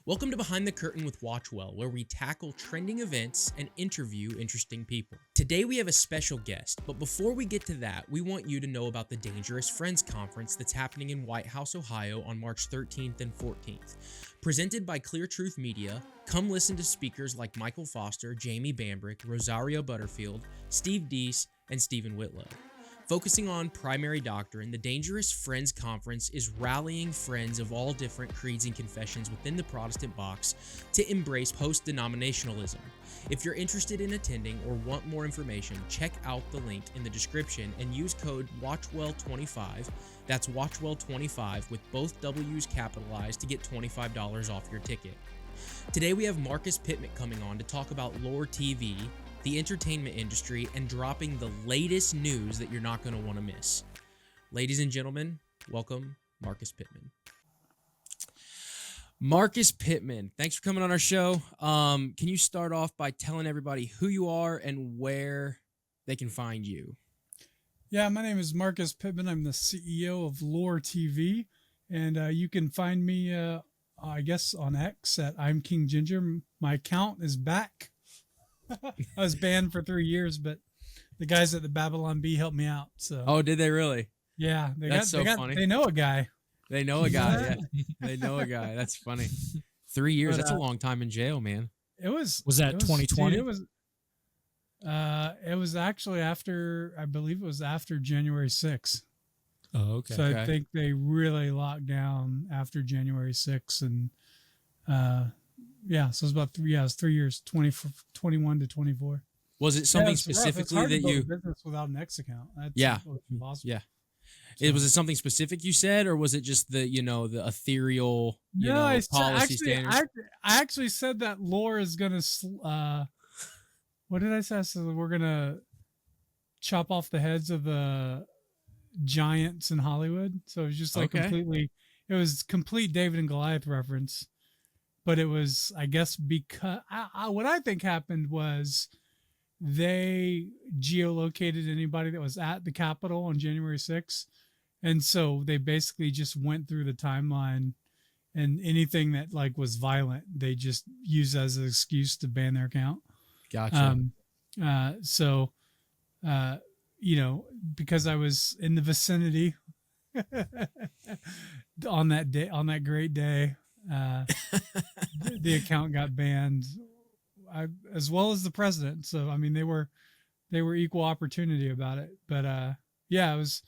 Welcome to Behind the Curtain with WatchWell, where we tackle trending events and interview interesting people. Today we have a special guest, but before we get to that, we want you to know about the Dangerous Friends Conference that's happening in White House, Ohio on March 13th and 14th. Presented by Clear Truth Media, come listen to speakers like Michael Foster, Jamie Bambrick, Rosario Butterfield, Steve Deese, and Stephen Whitlow. Focusing on primary doctrine, the Dangerous Friends Conference is rallying friends of all different creeds and confessions within the Protestant box to embrace post-denominationalism. If you're interested in attending or want more information, check out the link in the description and use code WatchWell25, that's WatchWell25 with both W's capitalized to get $25 off your ticket. Today we have Marcus Pitman coming on to talk about Loor TV, the entertainment industry, and dropping the latest news that you're not going to want to miss. Ladies and gentlemen, welcome Marcus Pitman. Marcus Pitman, thanks for coming on our show. Can you start off by telling everybody who you are and where they can find you? Yeah, my name is Marcus Pitman. I'm the CEO of Loor TV, and you can find me, I guess, on X at I'm King Ginger. My account is back. I was banned for 3 years, but the guys at the Babylon Bee helped me out. So. Oh, did they really? Yeah, That's so funny. They know a guy. They know a guy. Yeah. They know a guy. That's funny. 3 years. That's a long time in jail, man. It was. Was that 2020? It was actually after. I believe it was after January 6th. Oh, okay. So I think they really locked down after January 6th, and yeah, so it was about 3 years, 21 to 24. Was it something specifically that you business without an X account? That's impossible. Yeah. Was it something specific you said, or was it just the ethereal policy standards? I actually said that Loor is gonna. What did I say? I said we're gonna chop off the heads of the giants in Hollywood. So it was just like It was complete David and Goliath reference. But it was, I guess, because what I think happened was they geolocated anybody that was at the Capitol on January 6th. And so they basically just went through the timeline, and anything that was violent, they just used as an excuse to ban their account. Gotcha. Because I was in the vicinity on that great day, the account got banned, as well as the president. So I mean, they were equal opportunity about it. But it was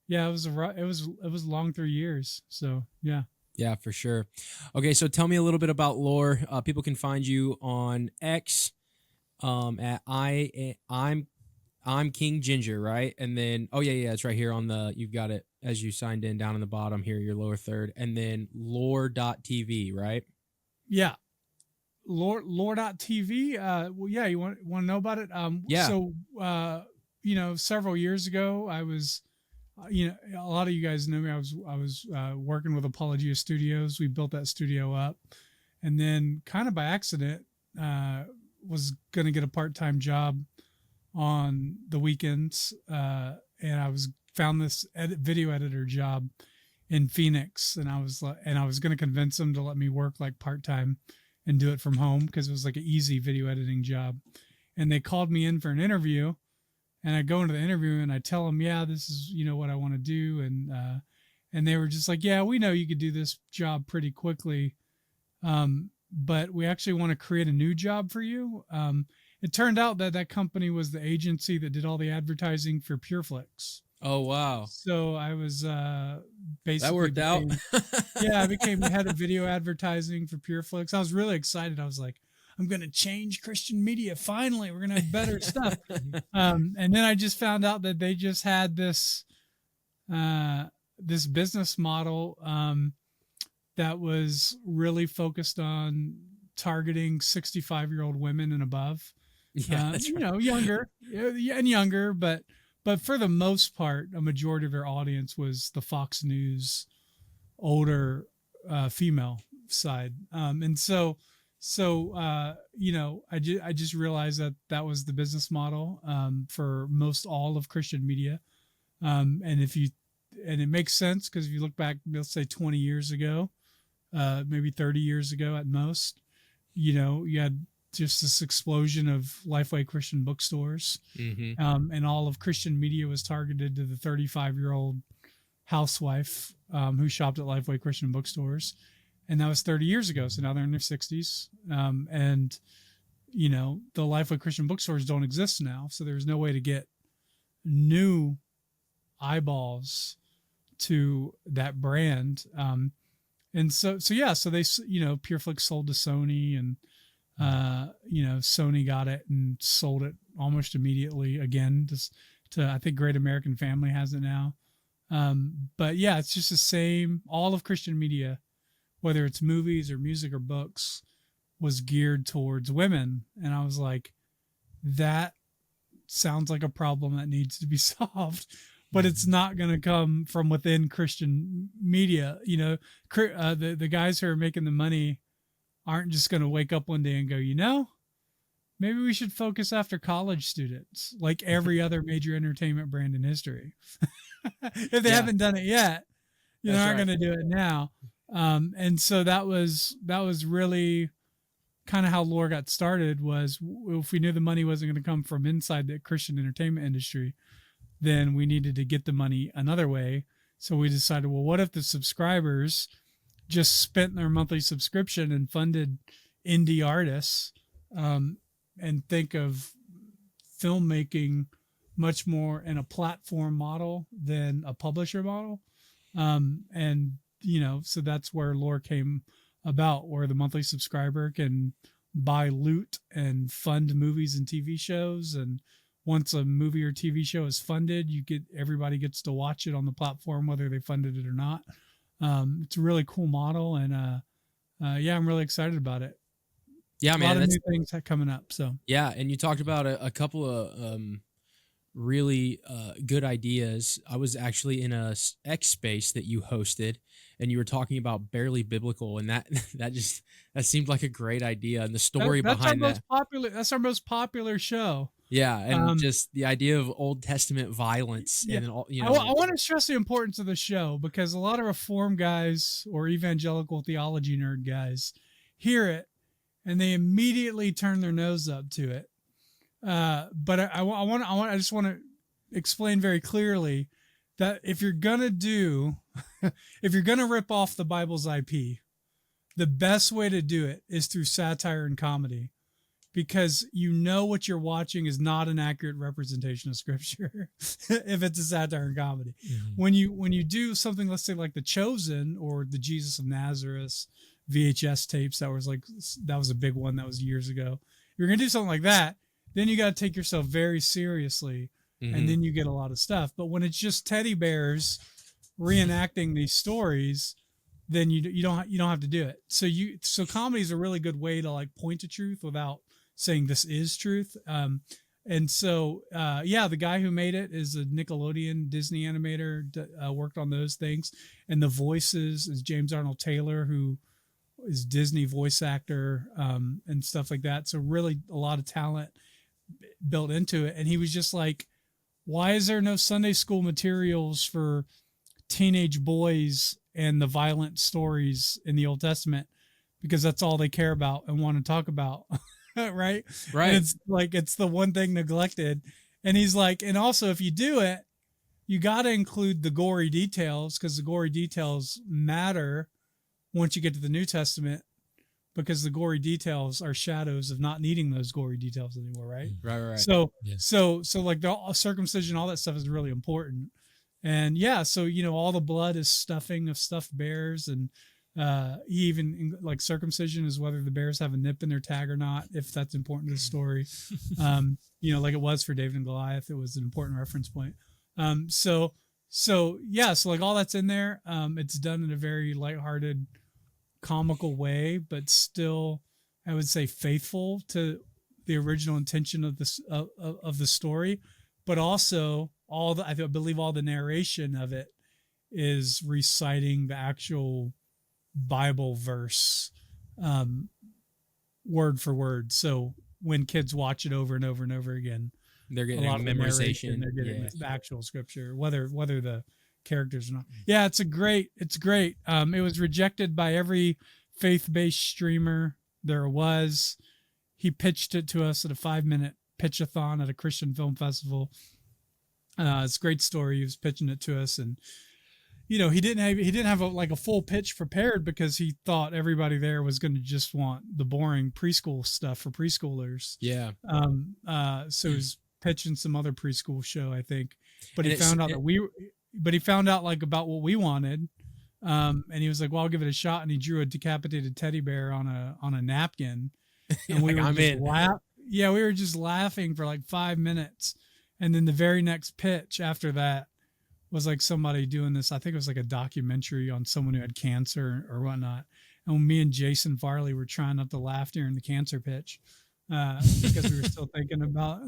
a long 3 years. So yeah. Yeah, for sure. Okay, so tell me a little bit about Loor. People can find you on X at I'm King Ginger, right? And then it's right here on you've got it as you signed in down in the bottom here, your lower third, and then Loor.tv, right? Yeah. Loor.tv. You want to know about it? Yeah. So, several years ago, I was, a lot of you guys know me. I was working with Apologia Studios. We built that studio up, and then kind of by accident, was going to get a part-time job on the weekends, and I found this video editor job in Phoenix, and I was going to convince them to let me work part-time and do it from home, because it was an easy video editing job. And they called me in for an interview, and I go into the interview and I tell them, this is what I want to do, and they were just like, yeah, we know you could do this job pretty quickly, but we actually want to create a new job for you. It turned out that company was the agency that did all the advertising for PureFlix. Oh, wow. So I was basically... That worked out. I became head of video advertising for PureFlix. I was really excited. I was like, I'm going to change Christian media. Finally, we're going to have better stuff. And then I just found out that they just had this business model that was really focused on targeting 65-year-old women and above. Yeah, that's right. younger, but for the most part, a majority of their audience was the Fox News older female side. And so I just realized that was the business model for most all of Christian media. And it makes sense, because if you look back, let's say 20 years ago, maybe 30 years ago at most. You had just this explosion of Lifeway Christian bookstores, and all of Christian media was targeted to the 35-year-old housewife who shopped at Lifeway Christian bookstores. And that was 30 years ago. So now they're in their 60s. And, the Lifeway Christian bookstores don't exist now. So there's no way to get new eyeballs to that brand. And so they, PureFlix sold to Sony, and, Sony got it and sold it almost immediately again to, I think Great American Family has it now. But yeah, it's just the same. All of Christian media, whether it's movies or music or books, was geared towards women. And I was like, that sounds like a problem that needs to be solved, but it's not going to come from within Christian media. The guys who are making the money aren't just going to wake up one day and go, maybe we should focus after college students, like every other major entertainment brand in history. If they haven't done it yet, they're not going to do it now. And so that was really kind of how Loor got started. Was if we knew the money wasn't going to come from inside the Christian entertainment industry, then we needed to get the money another way. So we decided, well, what if the subscribers just spent their monthly subscription and funded indie artists, and think of filmmaking much more in a platform model than a publisher model. So that's where Loor came about, where the monthly subscriber can buy loot and fund movies and TV shows. And once a movie or TV show is funded, everybody gets to watch it on the platform, whether they funded it or not. It's a really cool model. And, I'm really excited about it. Yeah, man. A lot of new things coming up. So yeah. And you talked about a couple of, really good ideas. I was actually in a X space that you hosted, and you were talking about Barely Biblical, and that seemed like a great idea, and the story behind that. That's our most popular show. Yeah, and just the idea of Old Testament violence, and all, I want to stress the importance of the show, because a lot of Reform guys or evangelical theology nerd guys hear it and they immediately turn their nose up to it. But I just want to explain very clearly that if you're gonna rip off the Bible's IP, the best way to do it is through satire and comedy, because what you're watching is not an accurate representation of Scripture if it's a satire and comedy. Mm-hmm. When you do something, let's say like The Chosen or the Jesus of Nazareth VHS tapes, that was a big one, that was years ago. You're gonna do something like that, then you got to take yourself very seriously, and then you get a lot of stuff. But when it's just teddy bears reenacting these stories, then you don't have to do it. So comedy is a really good way to like point to truth without saying this is truth. The guy who made it is a Nickelodeon Disney animator, worked on those things, and the voices is James Arnold Taylor, who is Disney voice actor, and stuff like that. So really a lot of talent built into it. And he was just like, why is there no Sunday school materials for teenage boys and the violent stories in the Old Testament? Because that's all they care about and want to talk about. Right. And it's like, it's the one thing neglected. And he's like, and also if you do it, you got to include the gory details, because the gory details matter once you get to the New Testament, because the gory details are shadows of not needing those gory details anymore, right? Right. So like the circumcision, all that stuff is really important. And all the blood is stuffing of stuffed bears, and even like circumcision is whether the bears have a nip in their tag or not, if that's important to the story. Like it was for David and Goliath, it was an important reference point. So like all that's in there. It's done in a very lighthearted, comical way, but still, I would say, faithful to the original intention of this of the story. But also, I believe all the narration of it is reciting the actual Bible verse, word for word. So when kids watch it over and over again, they're getting a lot of memorization. They're getting the actual Scripture, whether the characters or not. Yeah, it's great. It was rejected by every faith-based streamer there was. He pitched it to us at a 5-minute pitch-a-thon at a Christian film festival. It's a great story. He was pitching it to us, and he didn't have a full pitch prepared because he thought everybody there was going to just want the boring preschool stuff for preschoolers. Yeah. So he was pitching some other preschool show, I think, but he found out like about what we wanted. And he was like, well, I'll give it a shot. And he drew a decapitated teddy bear on a napkin. And we were just laughing for like 5 minutes. And then the very next pitch after that was like somebody doing this. I think it was like a documentary on someone who had cancer or whatnot. And me and Jason Farley were trying not to laugh during the cancer pitch because we were still thinking about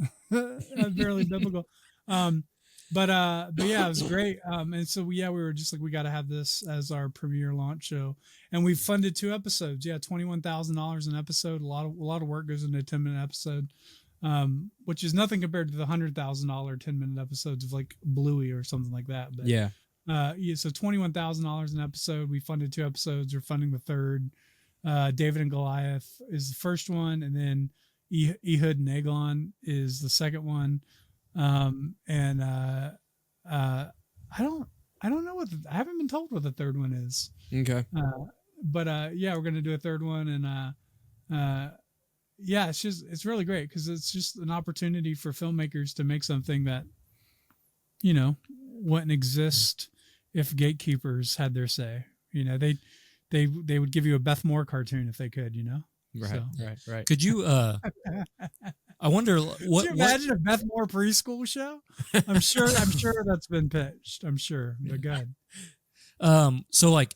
barely biblical. But yeah, it was great. And so we were just like, we got to have this as our premiere launch show, and we funded 2 episodes. Yeah, $21,000 an episode. A lot of work goes into a 10-minute episode, which is nothing compared to the $100,000 10-minute episodes of like Bluey or something like that. But yeah. So $21,000 an episode. We funded 2 episodes. We're funding the third. David and Goliath is the first one, and then Ehud and Eglon is the second one. I don't know I haven't been told what the third one is. Okay. But we're going to do a third one. And, it's really great because it's just an opportunity for filmmakers to make something that, wouldn't exist if gatekeepers had their say. They would give you a Beth Moore cartoon if they could, Right. Could you, I wonder Could you imagine a Beth Moore preschool show? I'm sure that's been pitched. I'm sure, but go ahead. So like,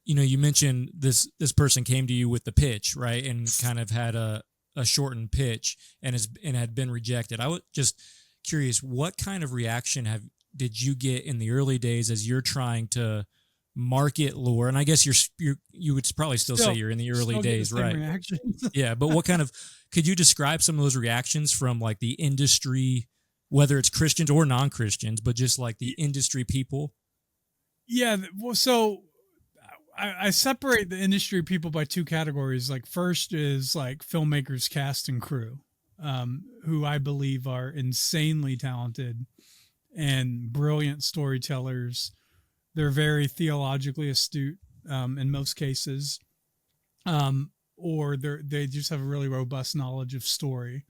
you mentioned this person came to you with the pitch, right? And kind of had a shortened pitch and had been rejected. I was just curious, what kind of reaction did you get in the early days as you're trying to market Loor? And I guess you would probably still say you're in the early days, right? Yeah, but what kind of, could you describe some of those reactions from like the industry, whether it's Christians or non-Christians, but just like the industry people? Yeah, well, so I separate the industry people by 2 categories. Like first is like filmmakers, cast and crew, who I believe are insanely talented and brilliant storytellers. They're very theologically astute in most cases, or they just have a really robust knowledge of story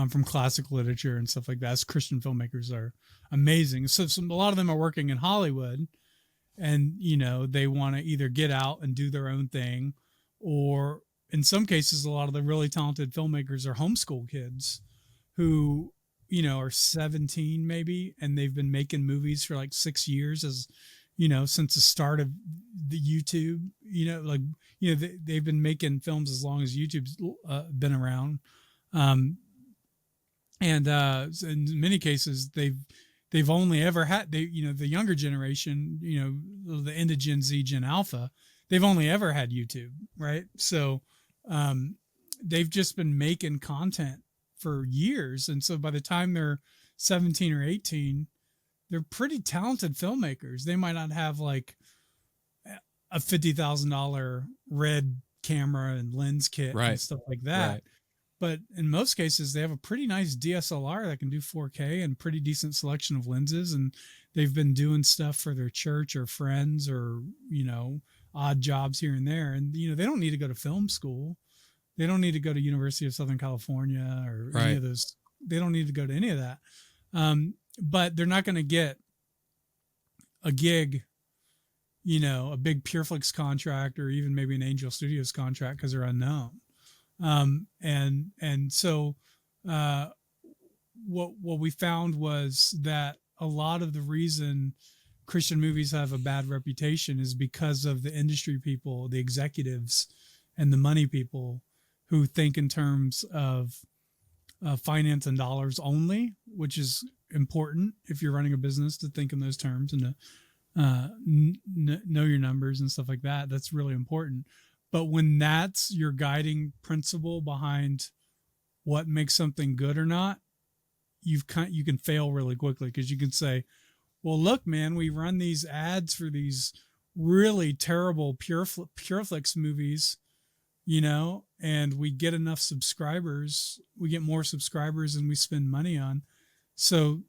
from classic literature and stuff like that. As Christian filmmakers are amazing. So a lot of them are working in Hollywood, and they want to either get out and do their own thing, or in some cases, a lot of the really talented filmmakers are homeschool kids who are 17 maybe, and they've been making movies for like 6 years since the start of the YouTube, they've been making films as long as YouTube's been around. And in many cases, they've only ever had, the younger generation, the end of Gen Z, Gen Alpha, they've only ever had YouTube, right? So they've just been making content for years. And so by the time they're 17 or 18, they're pretty talented filmmakers. They might not have like a $50,000 red camera and lens kit and stuff like that. Right. But in most cases, they have a pretty nice DSLR that can do 4K and pretty decent selection of lenses. And they've been doing stuff for their church or friends or, odd jobs here and there. And, they don't need to go to film school. They don't need to go to University of Southern California or any of those. They don't need to go to any of that. But they're not going to get a gig, a big PureFlix contract or even maybe an Angel Studios contract because they're unknown. And so what we found was that a lot of the reason Christian movies have a bad reputation is because of the industry people, the executives, and the money people who think in terms of finance and dollars only, which is important if you're running a business to think in those terms and to know your numbers and stuff like that. That's really important. But when that's your guiding principle behind what makes something good or not, you can fail really quickly because you can say, well, look, man, we run these ads for these really terrible Pureflix movies, and we get enough subscribers. We get more subscribers than we spend money on. So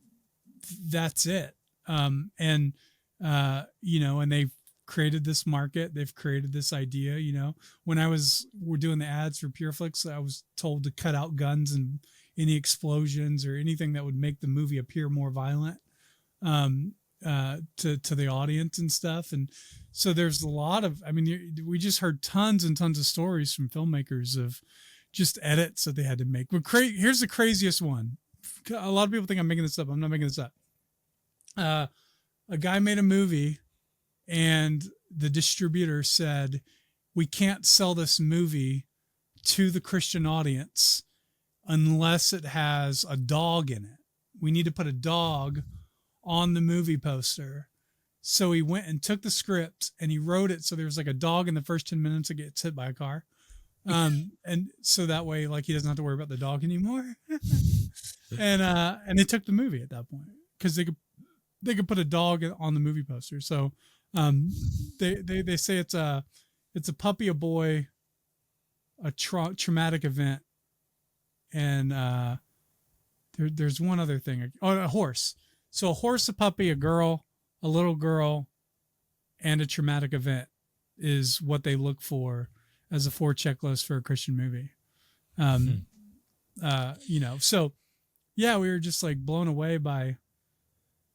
that's it. And they've created this market. They've created this idea. When we're doing the ads for Pureflix, I was told to cut out guns and any explosions or anything that would make the movie appear more violent to the audience and stuff. And so there's a lot of, we just heard tons and tons of stories from filmmakers of just edits that they had to make. But here's the craziest one. A lot of people think I'm making this up. I'm not making this up. A guy made a movie and the distributor said, we can't sell this movie to the Christian audience unless it has a dog in it. We need to put a dog on the movie poster. So he went and took the script and he wrote it so there's like a dog in the first 10 minutes that gets hit by a car. And so that way, like, he doesn't have to worry about the dog anymore. And they took the movie at that point because they could put a dog on the movie poster. So they say it's a puppy, a boy, a traumatic event, and there's one other thing. Oh, a horse. So a horse, a puppy, a girl, a little girl, and a traumatic event is what they look for as a 4 checklist for a Christian movie. So yeah, we were just like blown away by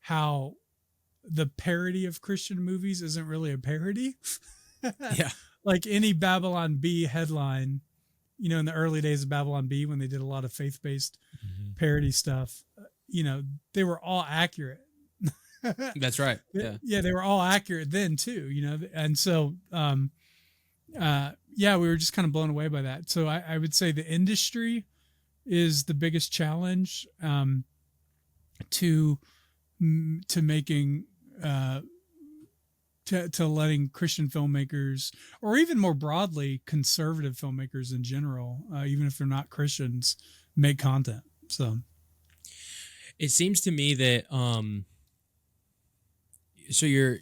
how the parody of Christian movies isn't really a parody. Yeah. Like any Babylon Bee headline, in the early days of Babylon Bee, when they did a lot of faith-based parody stuff, they were all accurate. That's right. Yeah. Yeah. They were all accurate then too, and so, we were just kind of blown away by that. So I would say the industry is the biggest challenge, to making, to letting Christian filmmakers, or even more broadly, conservative filmmakers in general, even if they're not Christians, make content. So it seems to me that, so you're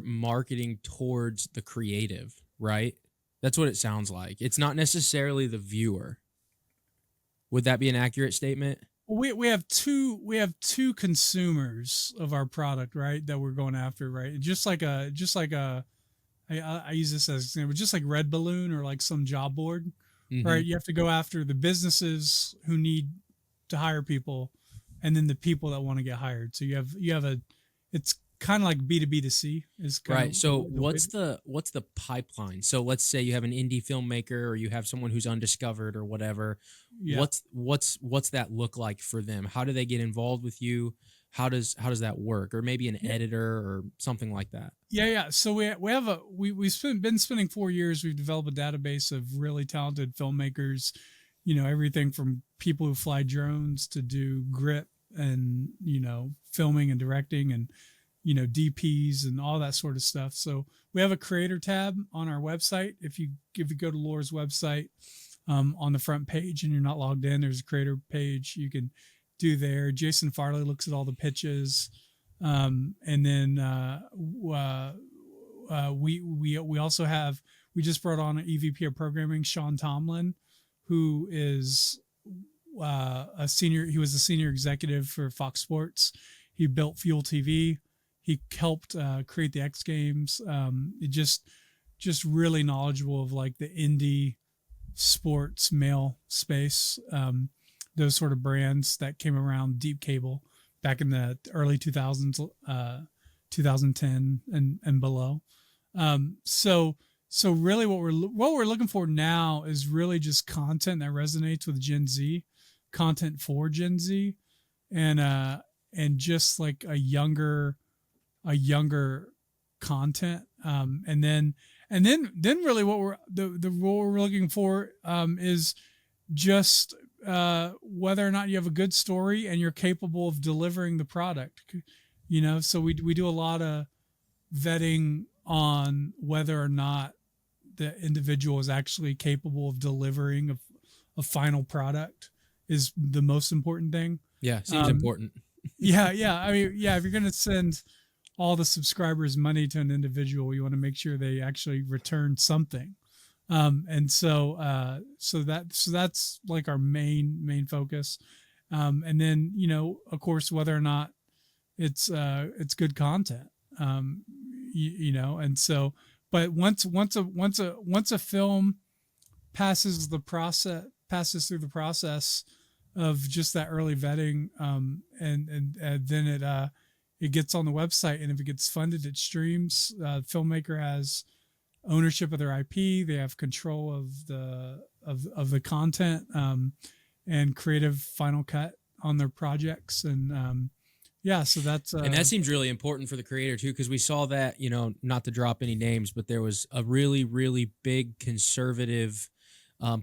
marketing towards the creative, right? That's what it sounds like. It's not necessarily the viewer. Would that be an accurate statement? We have two consumers of our product, right? That we're going after, right? I use this as an example, just like Red Balloon or like some job board, right? You have to go after the businesses who need to hire people, and then the people that want to get hired. So it's kind of like B2B to C is kind right. of So what's the pipeline? So let's say you have an indie filmmaker or you have someone who's undiscovered or whatever. Yeah. What's that look like for them? How do they get involved with you? How does that work? Or maybe an editor or something like that. Yeah. So we've been spending 4 years. We've developed a database of really talented filmmakers, everything from people who fly drones to do grip and, filming and directing and, DPs and all that sort of stuff. So we have a creator tab on our website. If you go to Loor's website, on the front page and you're not logged in, there's a creator page you can do there. Jason Farley looks at all the pitches. And then, we also we just brought on an EVP of programming, Sean Tomlin, who is, he was a senior executive for Fox Sports. He built Fuel TV. He helped create the X Games. Just really knowledgeable of like the indie sports mail space, those sort of brands that came around deep cable back in the early 2000s, 2010 and below. So really what we're looking for now is really just content that resonates with Gen Z, content for Gen Z, and just like a younger content. And then really what we're looking for is just whether or not you have a good story and you're capable of delivering the product. So we do a lot of vetting on whether or not the individual is actually capable of delivering a final product is the most important thing. Yeah, seems important. Yeah. I mean, yeah, if you're going to send all the subscribers money to an individual, you want to make sure they actually return something. And so that's like our main focus. And then, of course, whether or not it's good content, and so, but once a film passes through the process of just that early vetting, and then it gets on the website, and if it gets funded, it streams. Filmmaker has ownership of their IP. They have control of the content, and creative final cut on their projects. And so that's and that seems really important for the creator too, because we saw that, not to drop any names, but there was a really, really big conservative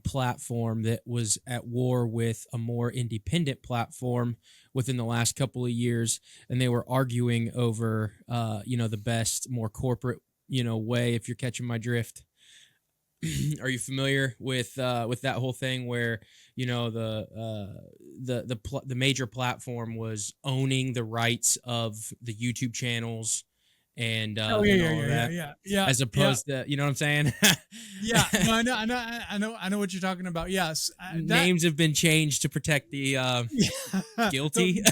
platform that was at war with a more independent platform within the last couple of years, and they were arguing over the best, more corporate way, if you're catching my drift. Are you familiar with that whole thing where the major platform was owning the rights of the YouTube channels and all of that, as opposed to, you know what I'm saying? Yeah, no, I know what you're talking about. Yes, names have been changed to protect the guilty.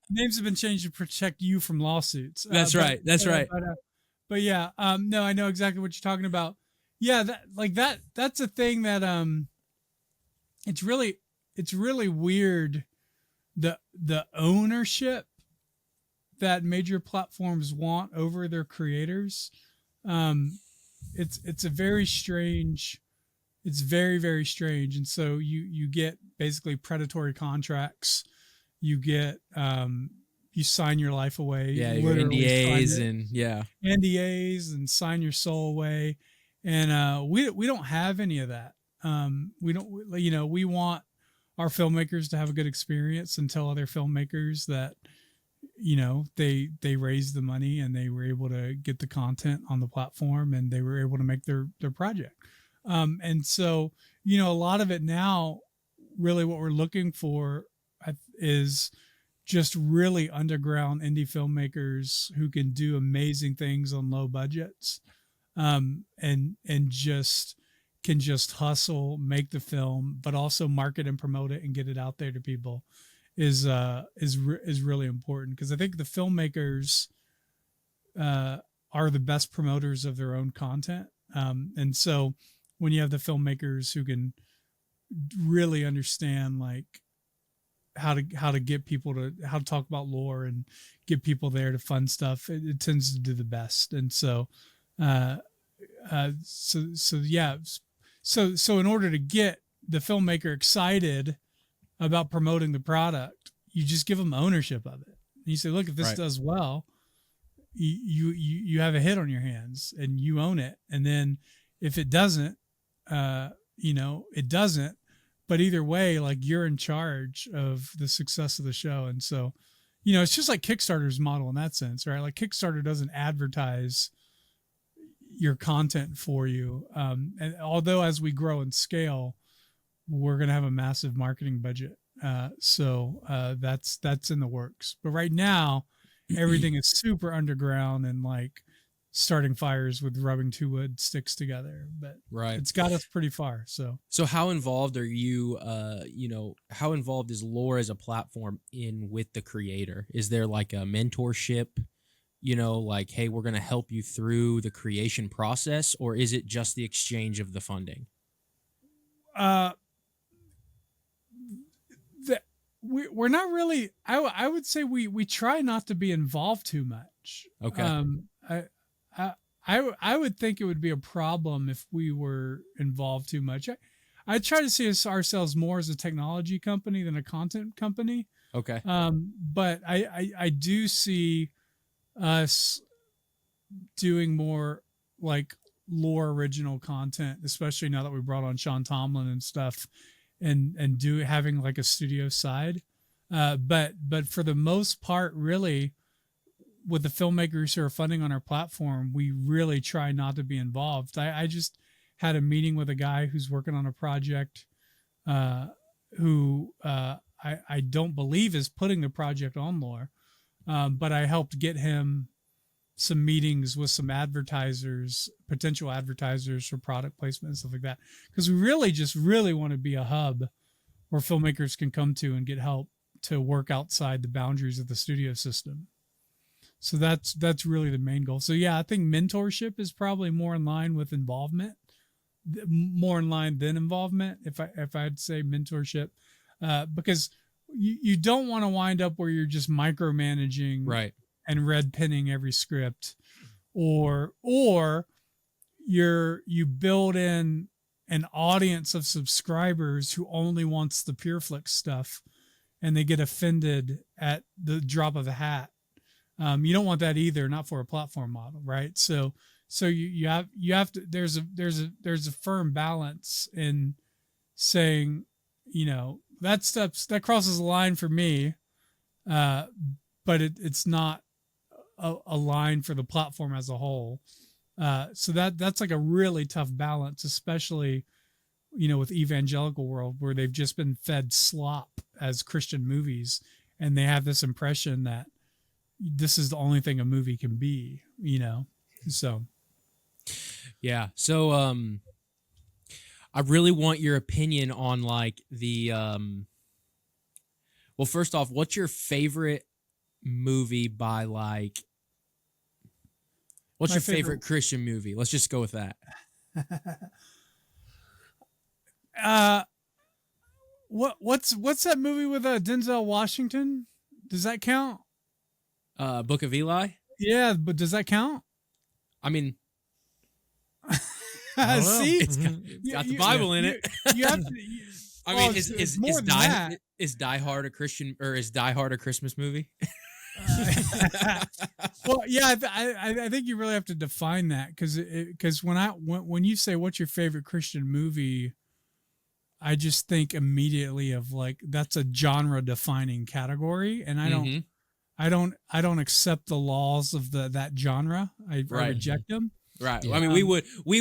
Names have been changed to protect you from lawsuits. That's right. But yeah, no, I know exactly what you're talking about. Yeah, that's a thing that it's really weird, the ownership that major platforms want over their creators. It's a very strange, it's very, very strange. And so you get basically predatory contracts. You get you sign your life away. Yeah, your NDAs and sign your soul away. And we don't have any of that. We don't, we want our filmmakers to have a good experience and tell other filmmakers that, they raised the money and they were able to get the content on the platform and they were able to make their project. And so, a lot of it now, really what we're looking for is just really underground indie filmmakers who can do amazing things on low budgets. And just can just hustle, make the film, but also market and promote it and get it out there to people is really important, because I think the filmmakers are the best promoters of their own content. And so when you have the filmmakers who can really understand like how to get people to how to talk about lore and get people there to fund stuff, it tends to do the best. And so So in order to get the filmmaker excited about promoting the product, you just give them ownership of it. And you say, look, if this does well, you have a hit on your hands and you own it. And then if it doesn't, it doesn't. But either way, like, you're in charge of the success of the show. And so, it's just like Kickstarter's model in that sense, right? Like, Kickstarter doesn't advertise your content for you. And although as we grow and scale, we're going to have a massive marketing budget. So that's in the works. But right now, everything is super underground and like starting fires with rubbing two wood sticks together. But it's got us pretty far. So how involved are you, how involved is Loor as a platform with the creator? Is there like a mentorship, like, hey, we're going to help you through the creation process, or is it just the exchange of the funding? We're not really, I would say we try not to be involved too much. Okay. I would think it would be a problem if we were involved too much. I try to see ourselves more as a technology company than a content company. Okay. But I do see us doing more like Loor original content, especially now that we brought on Sean Tomlin and stuff, and having like a studio side. But for the most part, really, with the filmmakers who are funding on our platform, we really try not to be involved. I just had a meeting with a guy who's working on a project who I don't believe is putting the project on Loor, but I helped get him some meetings with some advertisers, potential advertisers for product placement and stuff like that. Because we really want to be a hub where filmmakers can come to and get help to work outside the boundaries of the studio system. So that's really the main goal. So yeah, I think mentorship is probably more in line with involvement, more in line than involvement. If I'd say mentorship, because you don't want to wind up where you're just micromanaging, Right. and red pinning every script, or you build in an audience of subscribers who only wants the PureFlix stuff, and they get offended at the drop of a hat. You don't want that either, not for a platform model, right? So you have to, there's a firm balance in saying, that crosses a line for me, but it's not a line for the platform as a whole. So that's like a really tough balance, especially, with evangelical world where they've just been fed slop as Christian movies, and they have this impression that this is the only thing a movie can be, so. Yeah. So, I really want your opinion on like the, well, first off, what's your favorite movie by like, what's your favorite Christian movie? Let's just go with that. What's that movie with Denzel Washington? Does that count? Book of Eli? Yeah, but does that count? I mean, see, it's got the Bible in it. You have to, I mean, is Die Hard a Christian, or is Die Hard a Christmas movie? Well, yeah, I think you really have to define that, because when you say what's your favorite Christian movie, I just think immediately of like that's a genre defining category, and I don't accept the laws of that genre. I reject them. Right. Yeah. I mean, we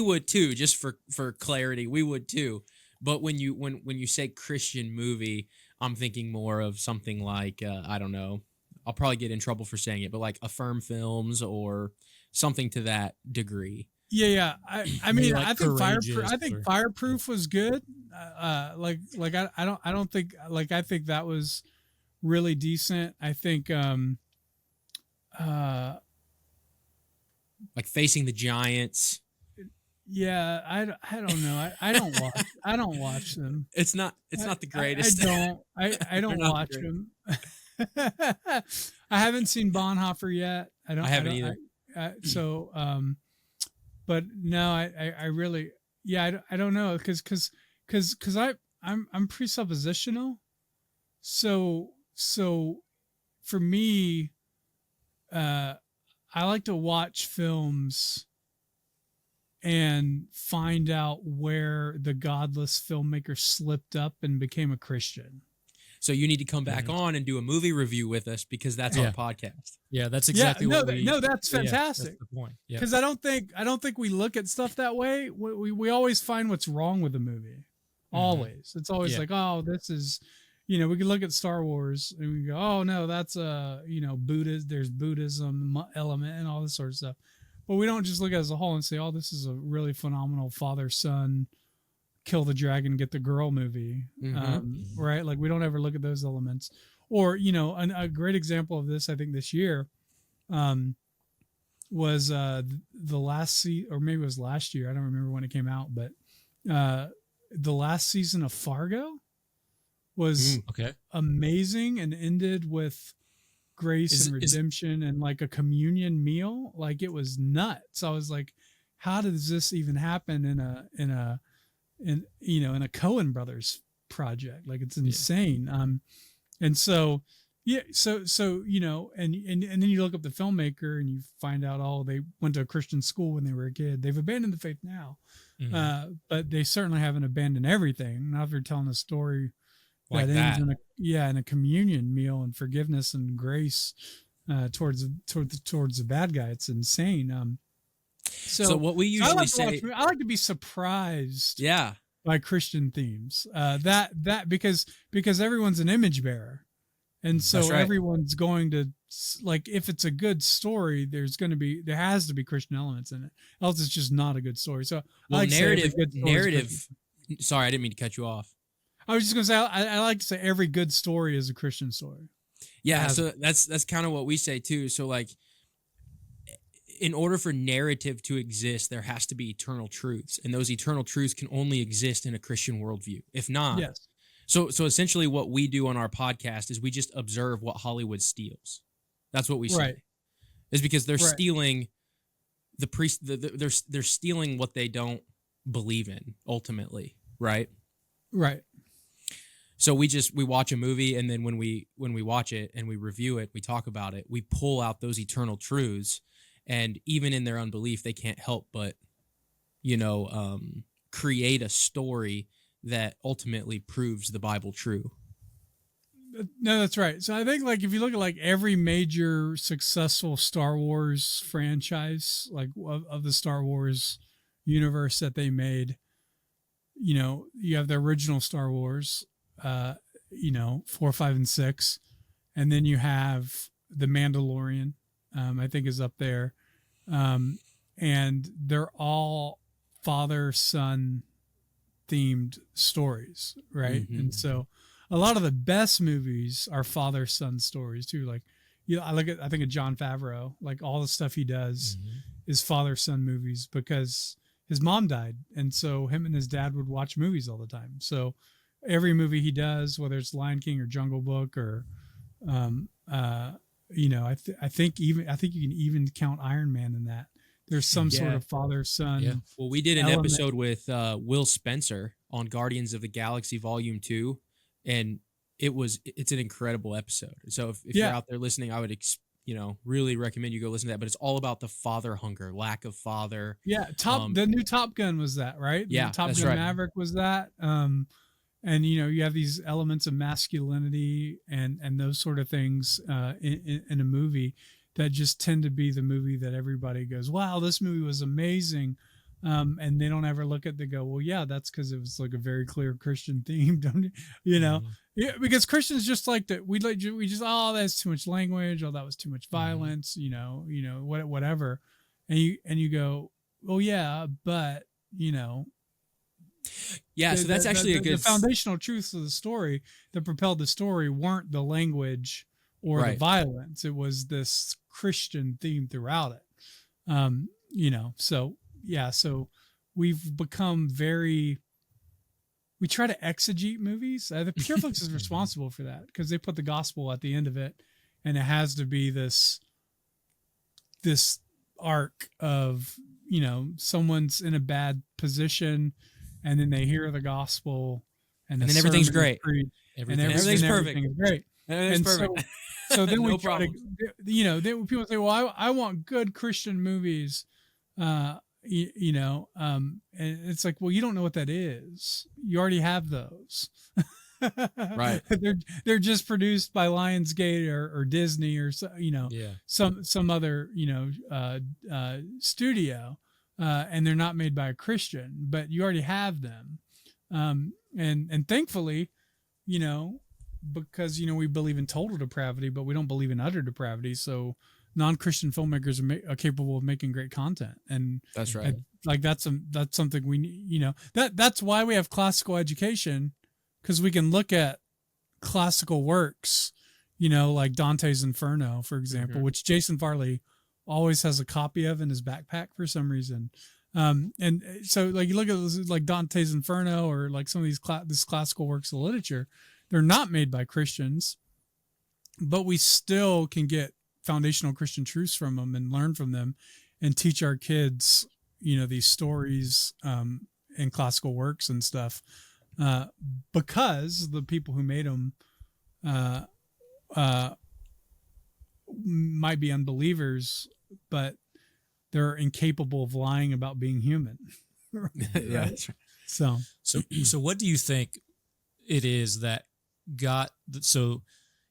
would too, just for clarity, we would too. But when you say Christian movie, I'm thinking more of something like I don't know. I'll probably get in trouble for saying it, but like Affirm Films or something to that degree. Yeah. I mean, like I think Fireproof was good. I think that was really decent. I think like Facing the Giants. Yeah, I don't know. I don't watch them. It's not the greatest. I don't watch them. I haven't seen Bonhoeffer yet. I haven't either. But no, I really, I don't know, because I'm presuppositional. So for me, I like to watch films and find out where the godless filmmaker slipped up and became a Christian. So you need to come back on and do a movie review with us, because that's our podcast. Yeah, that's exactly what we. No, that's fantastic. That's the point. Because I don't think we look at stuff that way. We always find what's wrong with the movie. Always, it's always like, oh, this is, we can look at Star Wars and we go, oh no, that's Buddhist. There's Buddhism element and all this sort of stuff. But we don't just look at it as a whole and say, oh, this is a really phenomenal father-son, kill the dragon, get the girl movie, right? Like we don't ever look at those elements. Or, a great example of this, I think this year, was the last or maybe it was last year. I don't remember when it came out, but the last season of Fargo was amazing and ended with grace and redemption and like a communion meal. Like it was nuts. I was like, how does this even happen in a Coen Brothers project? Like it's insane. And so and then you look up the filmmaker and you find out, oh, they went to a Christian school when they were a kid. They've abandoned the faith now. But they certainly haven't abandoned everything. Not if you're telling a story like that ends in a communion meal and forgiveness and grace towards the bad guy. It's insane. So what we usually say, I like to be surprised. Yeah. by Christian themes. That because everyone's an image bearer, and so That's right. everyone's going to, like, if it's a good story, there has to be Christian elements in it, else it's just not a good story. So Well, I like to say every narrative, good story is Christian. sorry, I didn't mean to cut you off. I was just gonna say I like to say every good story is a Christian story. Yeah, so that's kind of what we say too. So like, in order for narrative to exist, there has to be eternal truths, and those eternal truths can only exist in a Christian worldview. If not, Yes. So essentially, what we do on our podcast is we just observe what Hollywood steals. That's what we say. Right. Is because they're Right. stealing they're stealing what they don't believe in ultimately, right? Right. So we watch a movie, and then when we watch it and we review it, we talk about it, we pull out those eternal truths, and even in their unbelief, they can't help but, create a story that ultimately proves the Bible true. No, that's right. So I think, like, if you look at like every major successful Star Wars franchise, like of the Star Wars universe that they made, you have the original Star Wars, 4, 5, and 6, and then you have the Mandalorian, I think is up there, and they're all father-son themed stories, right? Mm-hmm. And so a lot of the best movies are father-son stories too. Like, I think of Jon Favreau, like all the stuff he does is father-son movies because his mom died, and so him and his dad would watch movies all the time. So every movie he does, whether it's Lion King or Jungle Book or, I think you can even count Iron Man in that. There's some sort of father-son. Yeah. Well, we did an element. episode with Will Spencer on Guardians of the Galaxy Volume 2, and it's an incredible episode. So if you're out there listening, I would really recommend you go listen to that. But it's all about the father hunger, lack of father. Yeah, the new Top Gun was that, right? Yeah, Top that's Gun right. Maverick was that. And you have these elements of masculinity and those sort of things in a movie that just tend to be the movie that everybody goes, wow, this movie was amazing. And they don't ever look at, they go, well, yeah, that's because it was like a very clear Christian theme, don't you know? Yeah, because Christians just like that. We just, oh, that's too much language. Oh, that was too much violence, whatever. And you go, well, yeah, but yeah. So that's actually a good the foundational truths of the story that propelled the story weren't the language or the violence. It was this Christian theme throughout it. So yeah, so we've become we try to exegete movies. The Pureflix is responsible for that because they put the gospel at the end of it, and it has to be this arc of, someone's in a bad position, and then they hear the gospel, and then everything's great. Everything's perfect. Everything is great. It's perfect. So then No we try to, then people say, well, I want good Christian movies, and it's like, well, you don't know what that is. You already have those. Right. They're just produced by Lionsgate or Disney or some other, studio, and they're not made by a Christian, but you already have them. And thankfully, because, we believe in total depravity, but we don't believe in utter depravity. So non-Christian filmmakers are capable of making great content. And that's right. That's something we need, that's why we have classical education, because we can look at classical works, like Dante's Inferno, for example, which Jason Farley always has a copy of in his backpack for some reason. And so like you look at like Dante's Inferno or like some of these classical works of literature, they're not made by Christians, but we still can get foundational Christian truths from them and learn from them and teach our kids, these stories in classical works and stuff, because the people who made them might be unbelievers, but they're incapable of lying about being human. Right? Yeah, that's right. So what do you think it is that got, so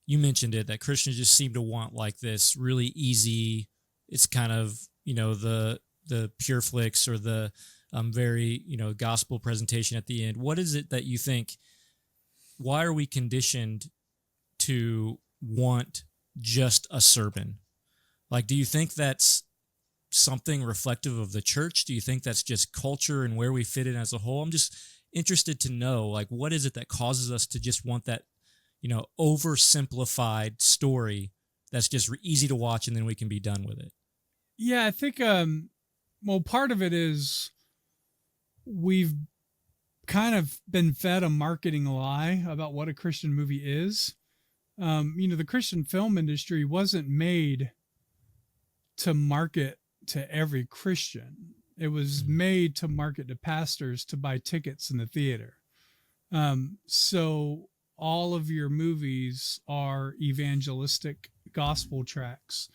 you mentioned it, that Christians just seem to want like this really easy, it's kind of, the Pureflix or the very, gospel presentation at the end. What is it that you think, why are we conditioned to want just a sermon? Like, do you think that's something reflective of the church? Do you think that's just culture and where we fit in as a whole? I'm just interested to know, like, what is it that causes us to just want that, oversimplified story that's just easy to watch and then we can be done with it? Yeah, I think, part of it is we've kind of been fed a marketing lie about what a Christian movie is. The Christian film industry wasn't made to market to every Christian. It was made to market to pastors to buy tickets in the theater. So all of your movies are evangelistic gospel tracks,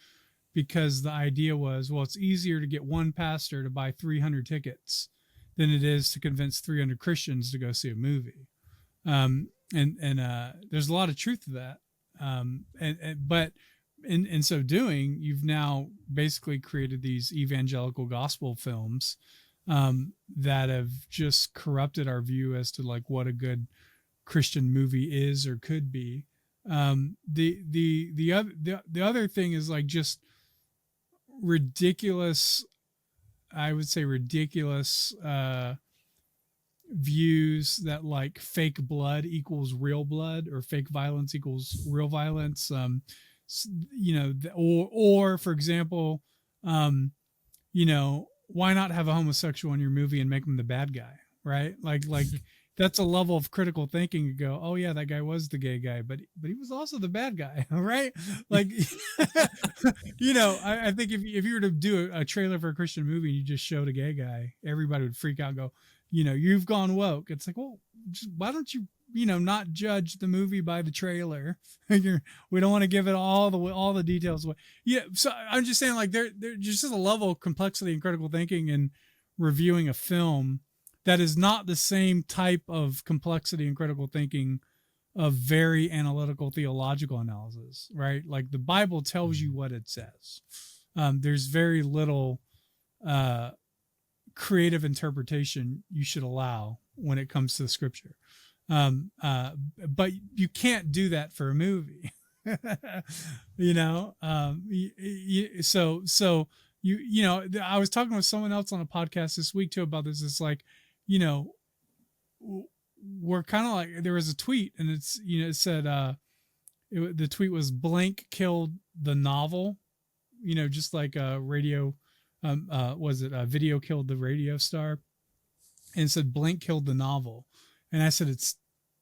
because the idea was, well, it's easier to get one pastor to buy 300 tickets than it is to convince 300 Christians to go see a movie. And there's a lot of truth to that. But in so doing, you've now basically created these evangelical gospel films that have just corrupted our view as to like what a good Christian movie is or could be. The other thing is like just ridiculous, I would say ridiculous views that like fake blood equals real blood or fake violence equals real violence. Or for example, why not have a homosexual in your movie and make him the bad guy, right? Like that's a level of critical thinking to go, oh yeah, that guy was the gay guy, but he was also the bad guy, right? Like, I think if you were to do a trailer for a Christian movie and you just showed a gay guy, everybody would freak out and go, you've gone woke. It's like, well, why don't you, not judge the movie by the trailer? We don't want to give it all the details away. Yeah. So I'm just saying, like, there just is a level of complexity and critical thinking in reviewing a film that is not the same type of complexity and critical thinking of very analytical theological analysis, right? Like the Bible tells you what it says. There's very little creative interpretation you should allow when it comes to the scripture. But you can't do that for a movie, I was talking with someone else on a podcast this week too about this. It's like, we're kind of like, there was a tweet and it's, it said, the tweet was blank killed the novel, just like a radio, video killed the radio star, and it said blank killed the novel. And I said, it's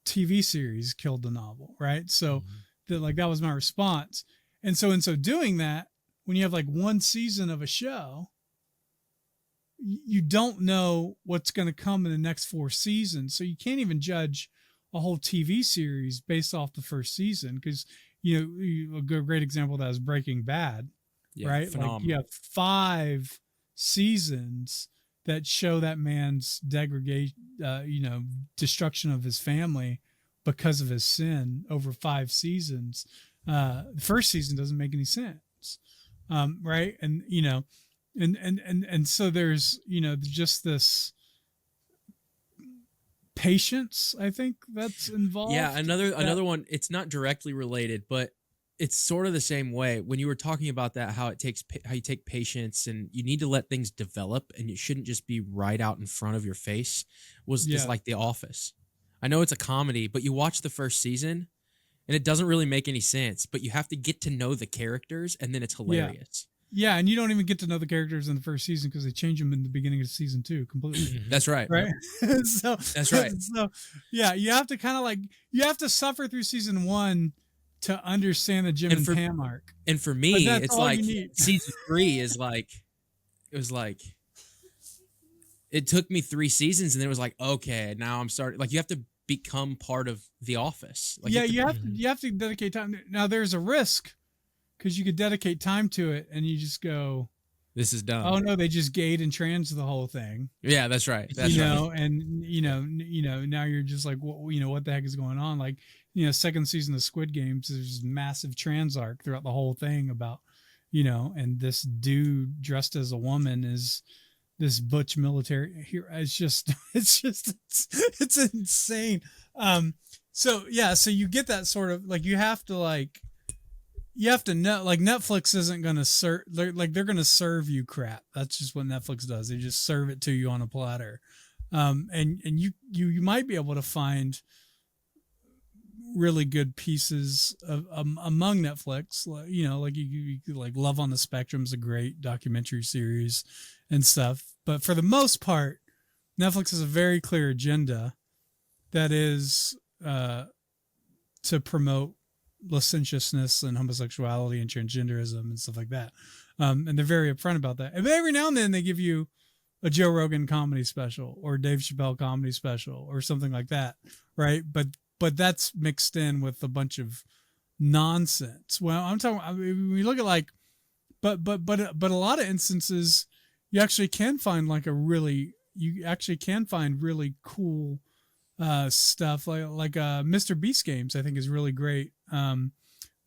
TV series killed the novel. Right. So that was my response. And so in so doing that, when you have like one season of a show, you don't know what's going to come in the next 4 seasons. So you can't even judge a whole TV series based off the first season. Cause a great example of that is Breaking Bad, right? Phenomenal. Like you have 5 seasons that show that man's degradation, destruction of his family because of his sin over 5 seasons. The first season doesn't make any sense. Right. And, and so there's, just this patience, I think, that's involved. Yeah. Another one, it's not directly related, but it's sort of the same way. When you were talking about that, how you take patience and you need to let things develop and it shouldn't just be right out in front of your face, was just like The Office. I know it's a comedy, but you watch the first season and it doesn't really make any sense, but you have to get to know the characters and then it's hilarious. Yeah, and you don't even get to know the characters in the first season because they change them in the beginning of season 2 completely. That's right. Right? So that's right. So, yeah, you have to kind of you have to suffer through season 1 to understand the Jim and Pam arc. And for me, it's like season 3 is like, it took me 3 seasons and then it was like, okay, now I'm starting, like you have to become part of The Office. Like you have to dedicate time. Now there's a risk, because you could dedicate time to it and you just go, this is dumb. Oh no, they just gayed and trans the whole thing. Yeah, that's right. That's right. And now you're just like, what the heck is going on? Like, second season of Squid Games, there's massive trans arc throughout the whole thing about, and this dude dressed as a woman is this butch military here. It's insane. So you get that sort of like, you have to know, like Netflix isn't going to serve, they're going to serve you crap. That's just what Netflix does. They just serve it to you on a platter. And you might be able to find really good pieces of among Netflix, like you like Love on the Spectrum is a great documentary series and stuff. But for the most part, Netflix has a very clear agenda that is to promote licentiousness and homosexuality and transgenderism and stuff like that. And they're very upfront about that. And every now and then they give you a Joe Rogan comedy special or Dave Chappelle comedy special or something like that, right? But that's mixed in with a bunch of nonsense. Well, I'm talking. I mean, we look at like, but a lot of instances, you actually can find really cool stuff like Mr. Beast games. I think is really great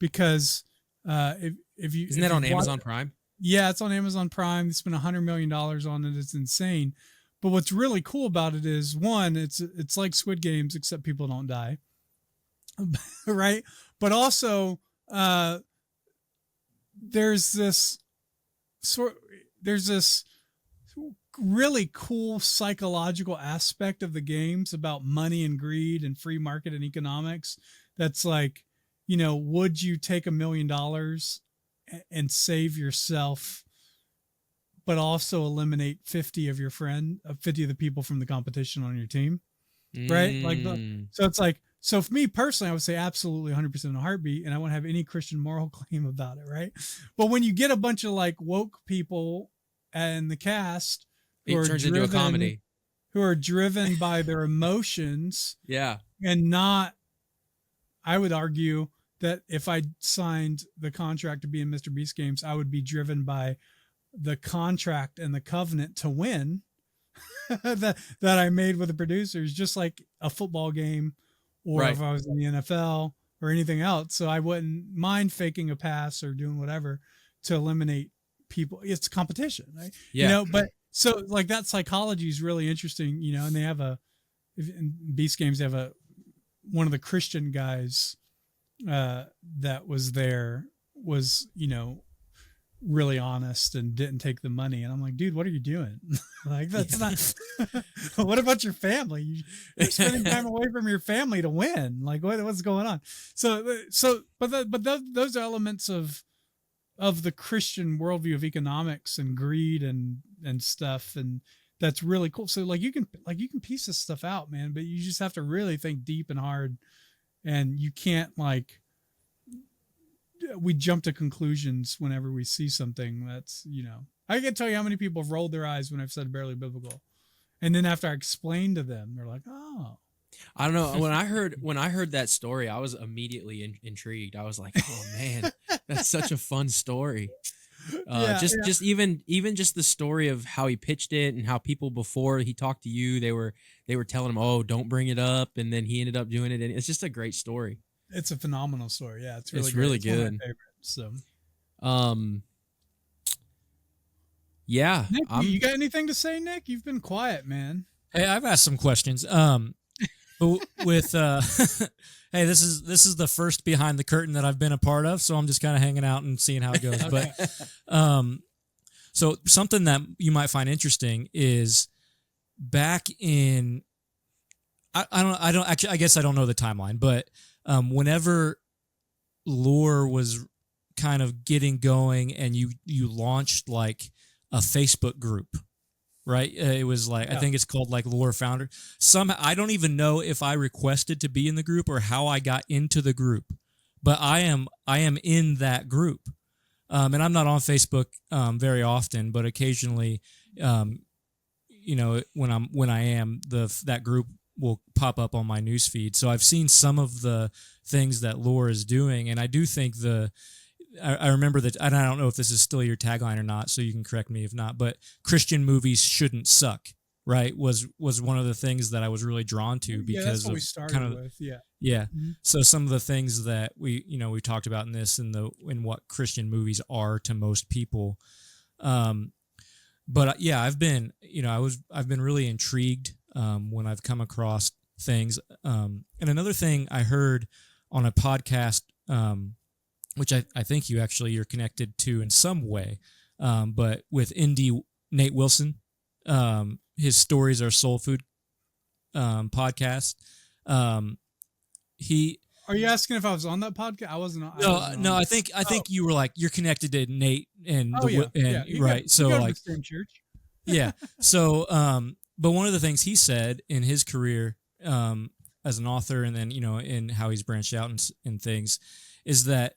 because if you isn't that on Amazon Prime? Yeah, it's on Amazon Prime. They spent $100 million on it. It's insane. But what's really cool about it is, one, it's like Squid Games, except people don't die, right? But also, there's this really cool psychological aspect of the games about money and greed and free market and economics. That's like, would you take $1 million and save yourself, but also eliminate 50 of the people from the competition on your team, right? So it's like, so for me personally, I would say absolutely 100% in a heartbeat, and I won't have any Christian moral claim about it, right? But when you get a bunch of like woke people and the cast it turns into a comedy, who are driven by their emotions, yeah, and not, I would argue that if I signed the contract to be in Mr. Beast games, I would be driven by the contract and the covenant to win that I made with the producers, just like a football game, or right. If I was in the NFL or anything else. So I wouldn't mind faking a pass or doing whatever to eliminate people. It's competition, right? Yeah. But so like that psychology is really interesting, and they have in Beast games, they have one of the Christian guys that was there was, really honest and didn't take the money. And I'm like, dude, what are you doing? Like, that's not, what about your family? You're spending time away from your family to win. Like, what's going on? But those elements of the Christian worldview of economics and greed and stuff. And that's really cool. So you can piece this stuff out, man, but you just have to really think deep and hard, and you can't we jump to conclusions whenever we see something that's, I can tell you how many people have rolled their eyes when I've said barely biblical. And then after I explain to them, they're like, oh. I don't know. When I heard that story, I was immediately intrigued. I was like, oh man, that's such a fun story. Just even just the story of how he pitched it and how people before he talked to you, they were telling him, oh, don't bring it up. And then he ended up doing it. And it's just a great story. It's a phenomenal story. Yeah, it's really good. One of my favorites, so. Yeah. Nick, you got anything to say, Nick? You've been quiet, man. Hey, I've asked some questions. With hey, this is the first behind the curtain that I've been a part of, so I'm just kind of hanging out and seeing how it goes. Okay. But so something that you might find interesting is back in I guess I don't know the timeline, but whenever Loor was kind of getting going and you launched like a Facebook group, right? It was like, I think it's called like Loor Founder. Somehow, I don't even know if I requested to be in the group or how I got into the group, but I am in that group. And I'm not on Facebook very often, but occasionally, when I am, that group will pop up on my newsfeed. So I've seen some of the things that Loor is doing, and I do think I remember that, and I don't know if this is still your tagline or not, so you can correct me if not, but Christian movies shouldn't suck, right? Was one of the things that I was really drawn to because that's what of we started kind of with. Yeah. Mm-hmm. So some of the things that we talked about in this in what Christian movies are to most people. But yeah, I've been, I've been really intrigued when I've come across things. And another thing I heard on a podcast, which I think you're connected to in some way, but with indie Nate Wilson, his Stories Are Soul Food podcast. He Are you asking if I was on that podcast? I wasn't. No. I think you were like, you're connected to Nate and right. So like the same church. Yeah. So, but one of the things he said in his career as an author, and then in how he's branched out and things, is that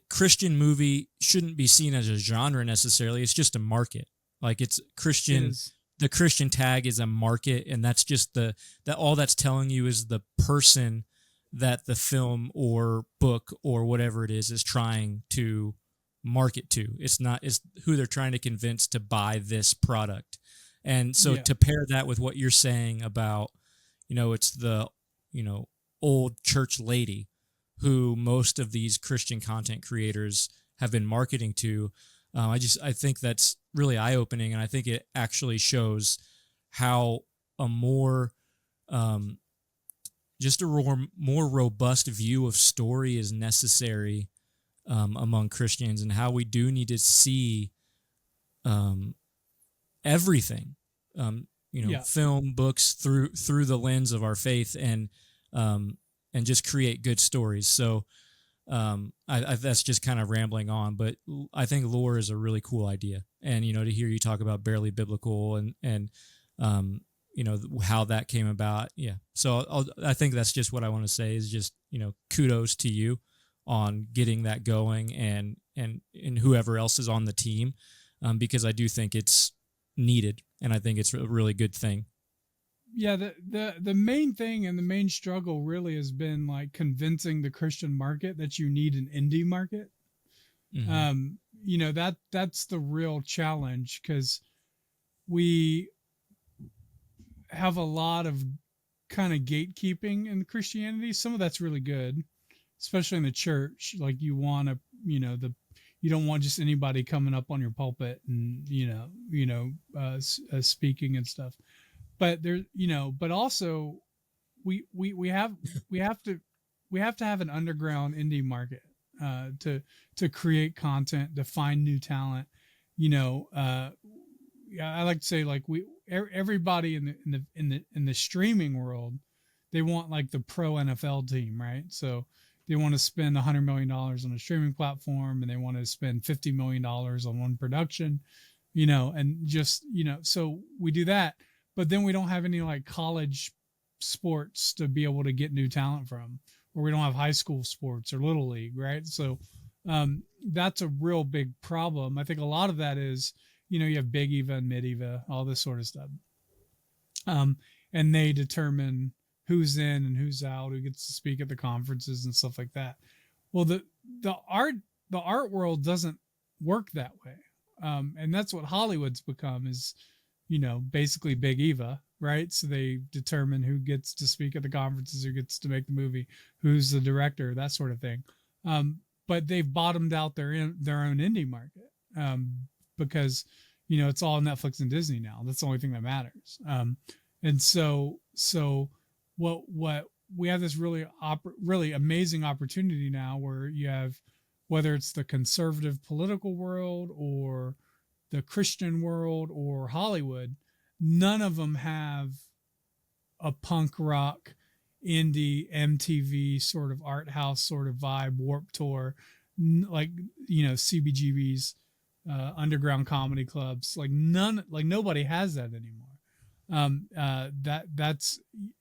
Christian movie shouldn't be seen as a genre necessarily. It's just a market. Like it's Christian. The Christian tag is a market, and that's just that all that's telling you is the person that the film or book or whatever it is trying to market to. It's who they're trying to convince to buy this product. And so to pair that with what you're saying about, it's the, old church lady who most of these Christian content creators have been marketing to. I think that's really eye-opening, and I think it actually shows how a more more robust view of story is necessary among Christians, and how we do need to see everything, film, books through the lens of our faith, and just create good stories. So I that's just kind of rambling on, but I think Loor is a really cool idea, and to hear you talk about Barely Biblical and how that came about. Yeah. So I think that's just what I want to say is just, kudos to you on getting that going and whoever else is on the team, because I do think it's needed, and I think it's a really good thing. Yeah. The main thing and the main struggle really has been like convincing the Christian market that you need an indie market. Mm-hmm. That's the real challenge, because we have a lot of kind of gatekeeping in Christianity. Some of that's really good, especially in the church. Like you want to, you don't want just anybody coming up on your pulpit and, speaking and stuff. But there, but also we have to have an underground indie market, to create content, to find new talent. I like to say, like, everybody in the streaming world, they want like the pro NFL team, right? So they want to spend $100 million on a streaming platform, and they want to spend $50 million on one production, and just, so we do that, but then we don't have any like college sports to be able to get new talent from, or we don't have high school sports or little league, right? So that's a real big problem. I think a lot of that is, you have Big Eva and Mid Eva, all this sort of stuff. And they determine who's in and who's out, who gets to speak at the conferences and stuff like that. Well, the art world doesn't work that way. And that's what Hollywood's become, is, basically Big Eva, right? So they determine who gets to speak at the conferences, who gets to make the movie, who's the director, that sort of thing. But they've bottomed out their own indie market. Because, it's all Netflix and Disney now. That's the only thing that matters. And so what we have this really amazing opportunity now, where you have, whether it's the conservative political world or the Christian world or Hollywood, none of them have a punk rock, indie, MTV sort of art house sort of vibe, Warped Tour, like, CBGB's, underground comedy clubs. Like nobody has that anymore.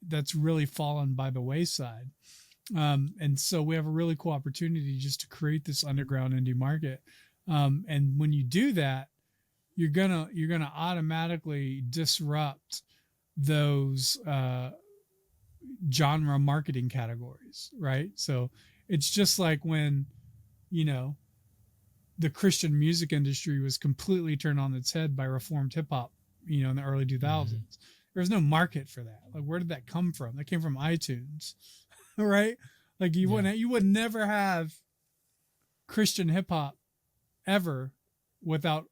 That's really fallen by the wayside. And so we have a really cool opportunity just to create this underground indie market. And when you do that, you're gonna automatically disrupt those genre marketing categories, right? So it's just like when, the Christian music industry was completely turned on its head by Reformed hip hop, in the early 2000s. Mm-hmm. There was no market for that. Like, where did that come from? That came from iTunes, right? Like you would never have Christian hip hop ever without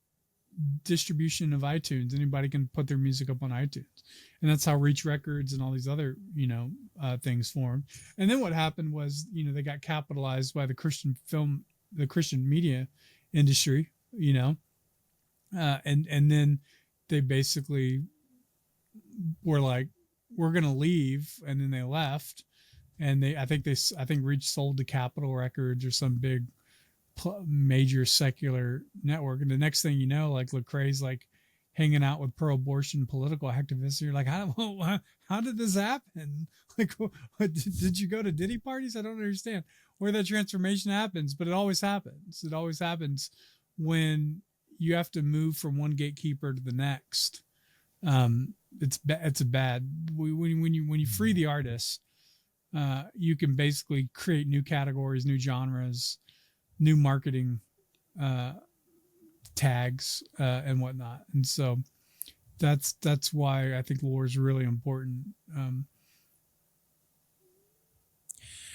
distribution of iTunes. Anybody can put their music up on iTunes, and that's how Reach Records and all these other things formed. And then what happened was they got capitalized by the Christian media industry, and then they basically were like, we're gonna leave, and then they left, and I think Reach sold to Capitol Records or some big major secular network, and the next thing you know, like Lecrae's like hanging out with pro-abortion political activists. You're like, how did this happen? Like, did you go to Diddy parties? I don't understand where that transformation happens, but it always happens. It always happens when you have to move from one gatekeeper to the next. It's bad. When you free the artists, you can basically create new categories, new genres, new marketing tags and whatnot. And so that's why I think Loor is really important.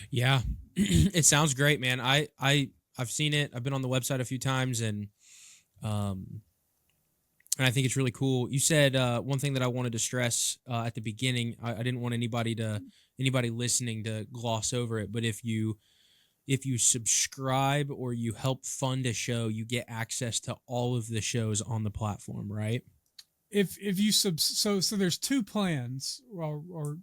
Yeah, it sounds great, man. I've seen it. I've been on the website a few times, and I think it's really cool. You said one thing that I wanted to stress at the beginning. I didn't want anybody listening to gloss over it, but if you subscribe or you help fund a show, you get access to all of the shows on the platform, right? If you so there's two plans, or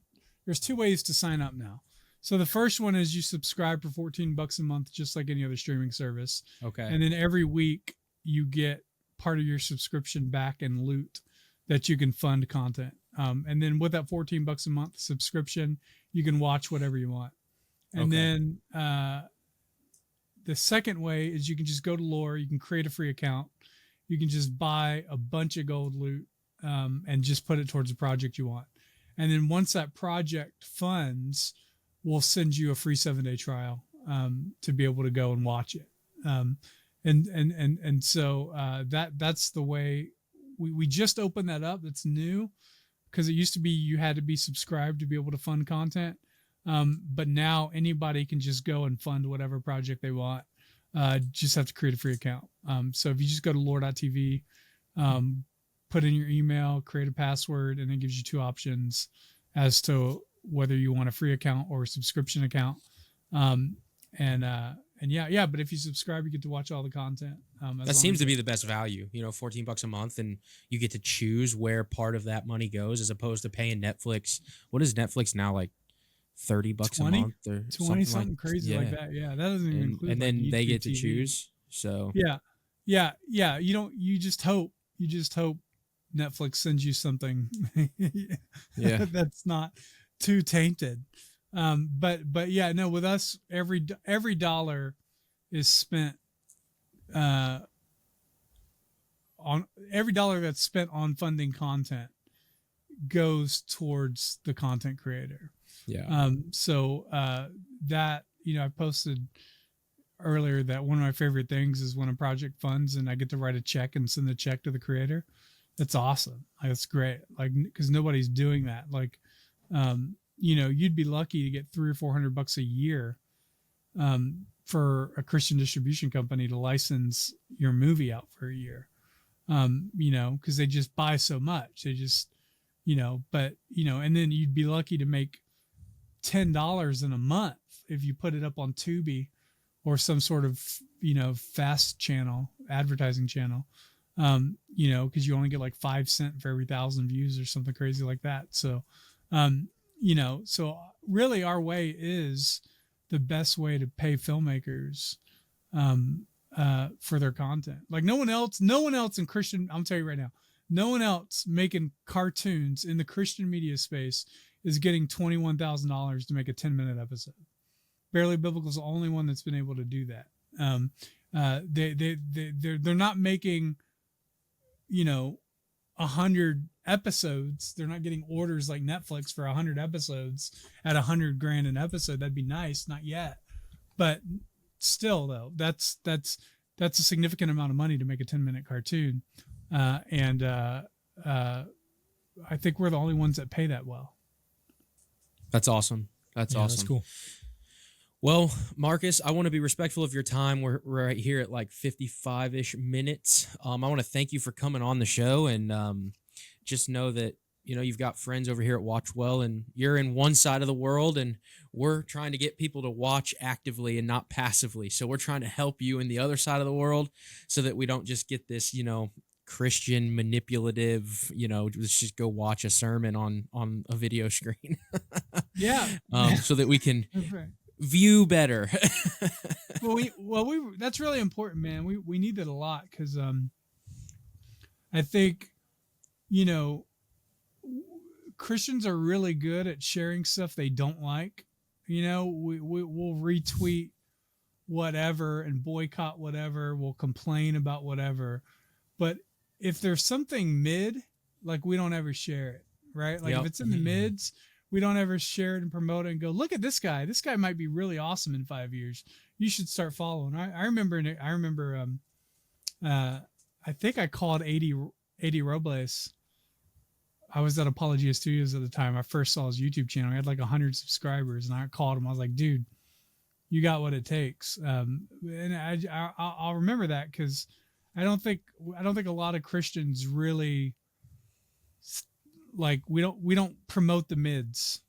there's two ways to sign up now. So the first one is you subscribe for $14 a month, just like any other streaming service. Okay. And then every week you get part of your subscription back in loot that you can fund content. And then with that $14 a month subscription, you can watch whatever you want. And then the second way is you can just go to Loor, you can create a free account, you can just buy a bunch of gold loot and just put it towards a project you want. And then once that project funds, we'll send you a free 7-day trial to be able to go and watch it. And so that's the way we just opened that up. That's new, because it used to be you had to be subscribed to be able to fund content. But now anybody can just go and fund whatever project they want. Just have to create a free account. So if you just go to loor.tv, put in your email, create a password, and it gives you two options as to whether you want a free account or a subscription account. But if you subscribe, you get to watch all the content. That seems to be the best value, $14 a month, and you get to choose where part of that money goes, as opposed to paying Netflix. What is Netflix now, like $30 a month or 20 something crazy like that? Yeah, that doesn't even include. And then they get to choose. So yeah. You just hope Netflix sends you something that's not too tainted. But yeah, no, with us, every dollar is spent on every dollar that's spent on funding content goes towards the content creator. Yeah. That, I posted earlier that one of my favorite things is when a project funds and I get to write a check and send the check to the creator. That's awesome. That's great. Like, cause nobody's doing that. Like, you'd be lucky to get $300 or $400 a year, for a Christian distribution company to license your movie out for a year. Cause they just buy so much. They just, and then you'd be lucky to make $10 in a month if you put it up on Tubi or some sort of, fast channel, advertising channel, cause you only get like 5 cents for every 1,000 views or something crazy like that. So, so really our way is the best way to pay filmmakers, for their content. Like no one else in Christian, I'm telling you right now, no one else making cartoons in the Christian media space is getting $21,000 to make a 10-minute episode. Barely Biblical is the only one that's been able to do that. They're not making, 100 episodes. They're not getting orders like Netflix for 100 episodes at $100,000 an episode. That'd be nice. Not yet, but still though, that's a significant amount of money to make a 10-minute cartoon. I think we're the only ones that pay that well. That's awesome. That's awesome. That's cool. Well, Marcus, I want to be respectful of your time. We're right here at like 55-ish minutes. I want to thank you for coming on the show, and just know that you've got friends over here at WatchWell, and you're in one side of the world, and we're trying to get people to watch actively and not passively. So we're trying to help you in the other side of the world, so that we don't just get this, Christian manipulative, let's just go watch a sermon on a video screen. Yeah. So that we can view better. we that's really important, man. We need that a lot, because I think Christians are really good at sharing stuff they don't like. We'll retweet whatever and boycott whatever, we'll complain about whatever, but if there's something mid, like, we don't ever share it, right? Like, if it's in the mids, we don't ever share it and promote it and go, look at this guy. This guy might be really awesome in 5 years. You should start following. I remember, I think I called 80 Robles. I was at Apologia Studios at the time. I first saw his YouTube channel. He had like 100 subscribers, and I called him. I was like, dude, you got what it takes. And I'll remember that, because I don't think a lot of Christians really, like, we don't promote the mids,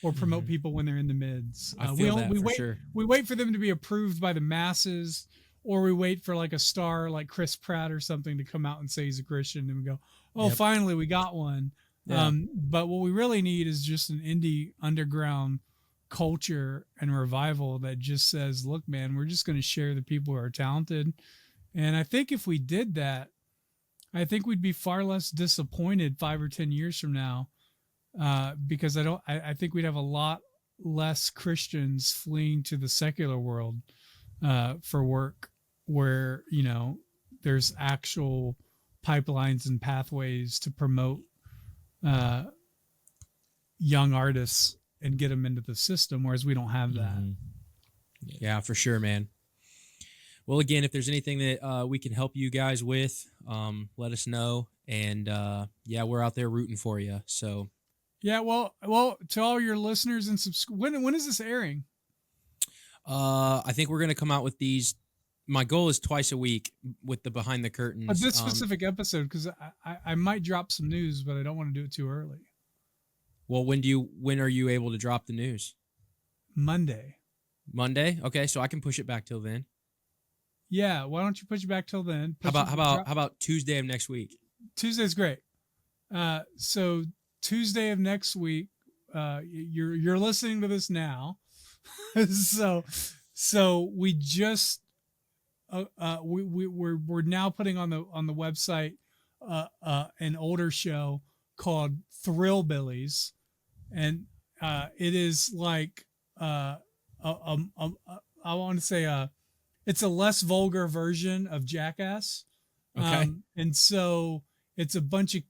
or promote people when they're in the mids. We wait for them to be approved by the masses, or we wait for like a star like Chris Pratt or something to come out and say he's a Christian, and we go, oh, finally we got one. Yeah. But what we really need is just an indie underground culture and revival that just says, look, man, we're just going to share the people who are talented. And I think if we did that, I think we'd be far less disappointed 5 or 10 years from now, because I think we'd have a lot less Christians fleeing to the secular world for work, where there's actual pipelines and pathways to promote young artists and get them into the system, whereas we don't have that. Mm-hmm. Yeah, for sure, man. Well, again, if there's anything that we can help you guys with, let us know. And we're out there rooting for you. So, yeah, well, to all your listeners and when is this airing? I think we're going to come out with these. My goal is twice a week with the behind the curtains. But this specific episode, because I might drop some news, but I don't want to do it too early. Well, when are you able to drop the news? Monday. Okay, so I can push it back till then. Yeah, why don't you push it back till then? How about Tuesday of next week? Tuesday's great. So Tuesday of next week, you're listening to this now. so we just we're now putting on the website an older show called Thrillbillies, and it is like I want to say it's a less vulgar version of Jackass. Okay. And so it's a bunch of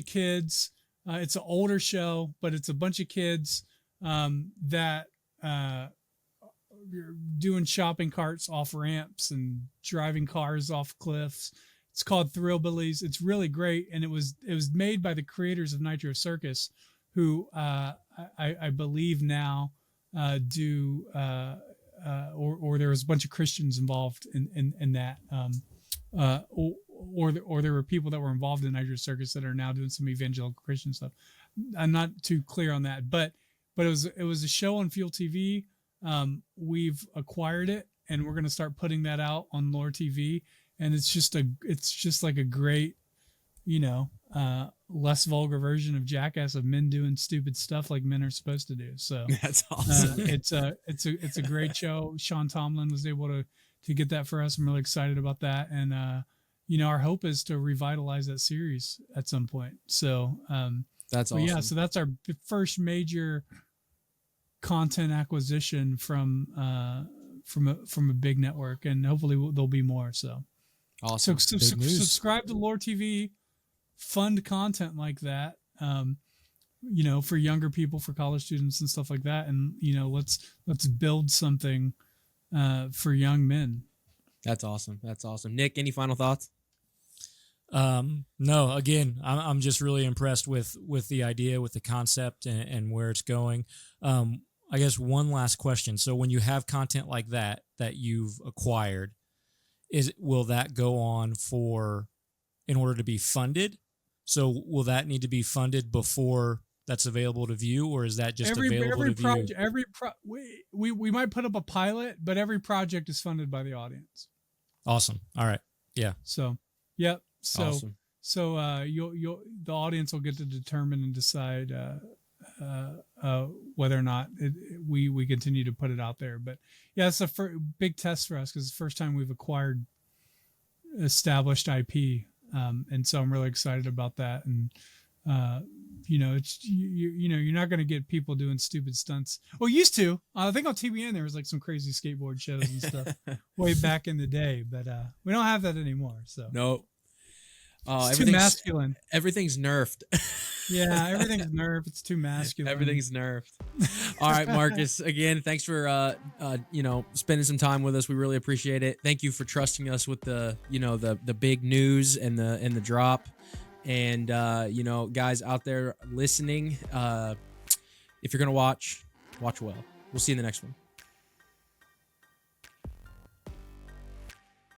kids. It's an older show, but it's a bunch of kids that doing shopping carts off ramps and driving cars off cliffs. It's called Thrillbillies. It's really great, and it was made by the creators of Nitro Circus, who I believe now do or there was a bunch of Christians involved in that, or there were people that were involved in Nitro Circus that are now doing some evangelical Christian stuff. I'm not too clear on that, but it was a show on Fuel TV. We've acquired it, and we're going to start putting that out on Loor TV. And it's just like a great, less vulgar version of Jackass, of men doing stupid stuff like men are supposed to do. So that's awesome. It's a great show. Sean Tomlin was able to get that for us. I'm really excited about that. And, our hope is to revitalize that series at some point. So, that's awesome. Yeah. So that's our first major content acquisition from a big network, and hopefully there'll be more. So awesome. So subscribe to Loor TV, fund content like that, for younger people, for college students and stuff like that. And, let's build something for young men. That's awesome. Nick, any final thoughts? No, again, I'm just really impressed with the idea, with the concept, and where it's going. I guess one last question. So when you have content like that you've acquired, will that go on in order to be funded? So will that need to be funded before that's available to view, or is that just available to view? We might put up a pilot, but every project is funded by the audience. Awesome. All right. Yeah. So, yep. So, Awesome. so the audience will get to determine and decide whether or not we continue to put it out there. But yeah, it's a big test for us because it's the first time we've acquired established IP, and so I'm really excited about that. And it's you're not going to get people doing stupid stunts. Well, used to. I think on TBN there was like some crazy skateboard shows and stuff way back in the day, but we don't have that anymore. So no. It's too masculine. Everything's nerfed. Yeah, everything's nerfed. It's too masculine. Everything's nerfed. All right, Marcus. Again, thanks for spending some time with us. We really appreciate it. Thank you for trusting us with the big news and the drop. And guys out there listening, if you're gonna watch well. We'll see you in the next one.